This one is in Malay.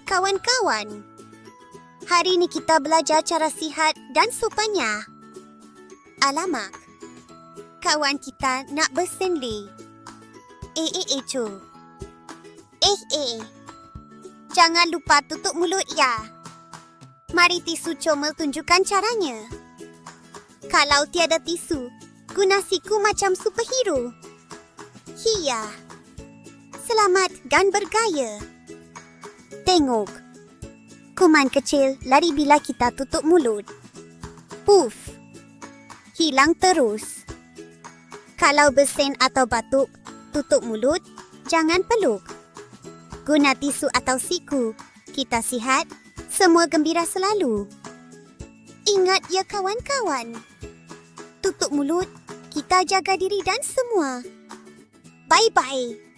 kawan-kawan. Hari ini kita belajar cara sihat dan sopannya. Alamak, kawan kita nak bersendiri. Cu. Jangan lupa tutup mulut ya. Mari tisu comel tunjukkan caranya. Kalau tiada tisu, guna siku macam superhero. Hiya. Selamat dan bergaya. Tengok. Kuman kecil lari bila kita tutup mulut. Puff. Hilang terus. Kalau bersin atau batuk, tutup mulut, jangan peluk. Guna tisu atau siku, kita sihat, semua gembira selalu. Ingat ya kawan-kawan. Tutup mulut, kita jaga diri dan semua. Bye-bye.